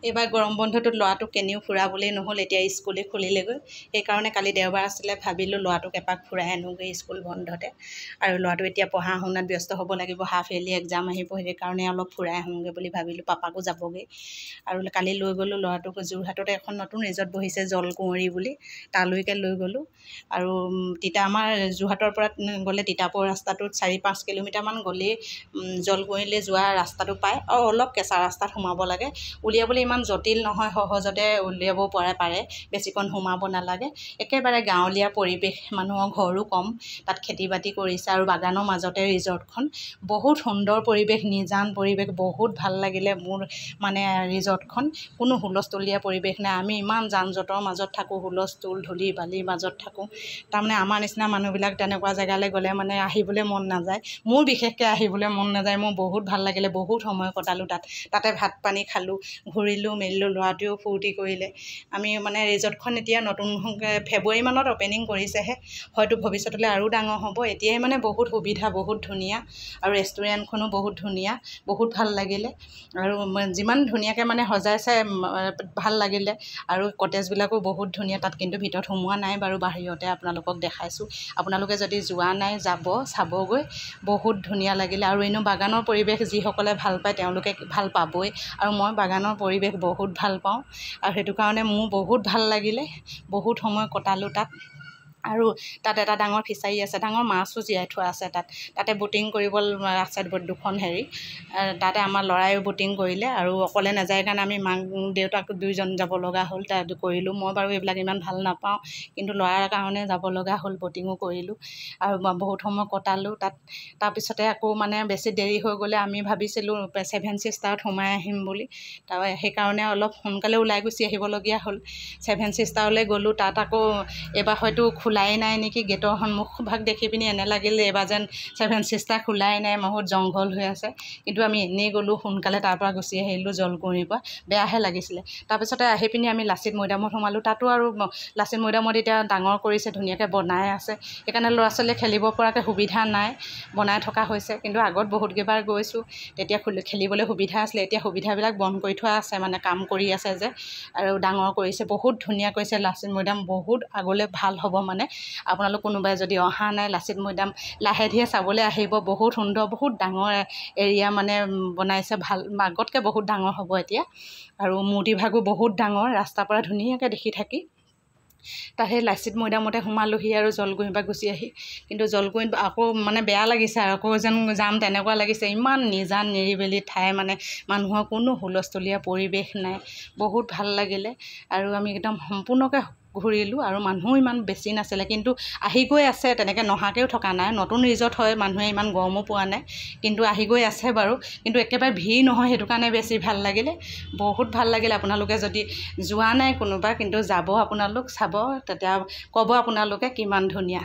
এইবাৰ গৰম বন্ধটোত ল'ৰাটোক কেনিও ফুৰাবলৈ নহ'ল, এতিয়া স্কুলে খুলিলেগৈ। সেইকাৰণে কালি দেওবাৰ আছিলে, ভাবিলোঁ ল'ৰাটোক এপাক ফুৰাই আনোগৈ স্কুল বন্ধতে। আৰু ল'ৰাটো এতিয়া পঢ়া শুনাত ব্যস্ত হ'ব লাগিব, হাফ ইয়াৰলি এক্সাম আহিব, সেইকাৰণে অলপ ফুৰাই আহোঁগৈ বুলি ভাবিলোঁ। পাপাকো যাবগৈ। আৰু কালি লৈ গ'লোঁ ল'ৰাটোক যোৰহাটতে এখন নতুন ৰিজৰ্ট বহিছে জলকুঁৱৰী বুলি, তালৈকে লৈ গ'লোঁ। আৰু আমাৰ যোৰহাটৰ পৰা গ'লে তিতাবৰ ৰাস্তাটোত 4-5 কিলোমিটাৰমান গ'লেই জলকুঁৱৰীলৈ যোৱা ৰাস্তাটো পায়, আৰু অলপ কেঁচা ৰাস্তাত সোমাব লাগে। উলিয়াবলৈ ইমান জটিল নহয়, সহজতে উলিয়াব পাৰে, বেছিকণ সোমাব নালাগে। একেবাৰে গাঁৱলীয়া পৰিৱেশ, মানুহৰ ঘৰো কম, তাত খেতি বাতি কৰিছে আৰু বাগানৰ মাজতে ৰিজৰ্টখন। বহুত সুন্দৰ পৰিৱেশ, নিজান পৰিৱেশ, বহুত ভাল লাগিলে মোৰ মানে ৰিজৰ্টখন। কোনো হুলস্থুলীয়া পৰিৱেশ নাই। আমি ইমান যান জঁটৰ মাজত থাকোঁ, হুলস্থুল ধূলি বালিৰ মাজত থাকোঁ। তাৰমানে আমাৰ নিচিনা মানুহবিলাক তেনেকুৱা জেগালৈ গ'লে মানে আহিবলৈ মন নাযায়। মোৰ বিশেষকৈ আহিবলৈ মন নাযায়। মোৰ বহুত ভাল লাগিলে, বহুত সময় কটালোঁ তাতে ভাত পানী খালোঁ, ঘূৰিলোঁ মেলিলোঁ, ল'ৰাটোৱেও ফূৰ্তি কৰিলে। আমি মানে ৰিজৰ্টখন এতিয়া নতুনকৈ ফেব্ৰুৱাৰীমানত অ'পেনিং কৰিছেহে, হয়তো ভৱিষ্যতলৈ আৰু ডাঙৰ হ'ব। এতিয়াই মানে বহুত সুবিধা, বহুত ধুনীয়া, আৰু ৰেষ্টুৰেণ্টখনো বহুত ধুনীয়া, বহুত ভাল লাগিলে। আৰু যিমান ধুনীয়াকৈ মানে সজাইছে ভাল লাগিলে। আৰু কটেজবিলাকো বহুত ধুনীয়া, তাত কিন্তু ভিতৰত সোমোৱা নাই বাৰু, বাহিৰতে আপোনালোকক দেখাইছোঁ। আপোনালোকে যদি যোৱা নাই যাব, চাবগৈ, বহুত ধুনীয়া লাগিলে। আৰু এনেও বাগানৰ পৰিৱেশ যিসকলে ভাল পায় তেওঁলোকে ভাল পাবই, আৰু মই বাগানৰ পৰিৱেশ বহুত ভাল পাওঁ, আৰু সেইটো কাৰণে মোৰ বহুত ভাল লাগিলে। বহুত সময় কটালোঁ তাত। আৰু তাত এটা ডাঙৰ ফিচাৰী আছে, ডাঙৰ মাছো জীয়াই থোৱা আছে তাতে ব'টিং কৰিব আছে, 2খন হেৰি। তাতে আমাৰ ল'ৰায়ো ব'টিং কৰিলে, আৰু অকলে নাযায় কাৰণে আমি মাক দেউতাক 2জন যাব লগা হ'ল, তাত কৰিলোঁ। মই বাৰু এইবিলাক ইমান ভাল নাপাওঁ, কিন্তু ল'ৰাৰ কাৰণে যাব লগা হ'ল, ব'টিঙো কৰিলোঁ, আৰু বহুত সময় কটালোঁ তাত। তাৰপিছতে আকৌ মানে বেছি দেৰি হৈ গ'লে আমি ভাবিছিলোঁ 7 ছিষ্টাৰত সোমাই আহিম বুলি, সেইকাৰণে অলপ সোনকালে ওলাই গুচি আহিবলগীয়া হ'ল। 7 ছিষ্টাৰলৈ গ'লোঁ, তাত আকৌ এইবাৰ হয়তো খোলাই নাই নেকি, গেটৰ সন্মুখভাগ দেখি পিনি এনে লাগিলে এইবাৰ যেন 7 ছিষ্টাৰ খোলাই নাই, বহুত জংঘল হৈ আছে। কিন্তু আমি এনেই গ'লোঁ, সোনকালে তাৰ পৰা গুচি আহিলোঁ জলকুঁৱৰীৰ পৰা, বেয়াহে লাগিছিলে। তাৰপিছতে আহি পিনি আমি লাচিত মৈদামত সোমালোঁ। তাতো আৰু লাচিত মৈদামত এতিয়া ডাঙৰ কৰিছে, ধুনীয়াকৈ বনাই আছে, সেইকাৰণে ল'ৰা ছোৱালীয়ে খেলিব পৰাকৈ সুবিধা নাই, বনাই থকা হৈছে। কিন্তু আগত বহুত কেইবাৰ গৈছোঁ, তেতিয়া খেলিবলৈ সুবিধা আছিলে। এতিয়া সুবিধাবিলাক বন্ধ কৰি থোৱা আছে, মানে কাম কৰি আছে যে, আৰু ডাঙৰ কৰিছে, বহুত ধুনীয়া কৰিছে লাচিত মৈদাম, বহুত আগলৈ ভাল হ'ব। মানে আপোনালোক কোনোবাই যদি অহা নাই লাচিত মৈদাম, লাহে ধীৰে চাবলৈ আহিব, বহুত সুন্দৰ, বহুত ডাঙৰ এৰিয়া মানে বনাইছে, ভাল, আগতকৈ বহুত ডাঙৰ হ'ব এতিয়া। আৰু মূৰ্তিভাগো বহুত ডাঙৰ, ৰাস্তাৰ পৰা ধুনীয়াকৈ দেখি থাকি। তাত সেই লাচিত মৈদামতে সোমালোহি আৰু জলকুঁৱৰীৰ পৰা গুচি আহি। কিন্তু জলকুঁৱৰীত আকৌ মানে বেয়া লাগিছে, আৰু আকৌ যেন যাম তেনেকুৱা লাগিছে। ইমান নিজান নিৰিবিলি ঠাই, মানে মানুহৰ কোনো হুলস্থুলীয়া পৰিৱেশ নাই, বহুত ভাল লাগিলে। আৰু আমি একদম সম্পূৰ্ণকৈ ঘূৰিলোঁ, আৰু মানুহো ইমান বেছি নাছিলে, কিন্তু আহি গৈ আছে, তেনেকৈ নহাকৈও থকা নাই। নতুন ৰিজৰ্ট হয়, মানুহে ইমান গৰমো পোৱা নাই, কিন্তু আহি গৈ আছে বাৰু। কিন্তু একেবাৰে ভিৰ নহয়, সেইটো কাৰণে বেছি ভাল লাগিলে, বহুত ভাল লাগিলে। আপোনালোকে যদি যোৱা নাই কোনোবা, কিন্তু যাব আপোনালোক, চাব, তেতিয়া ক'ব আপোনালোকে কিমান ধুনীয়া।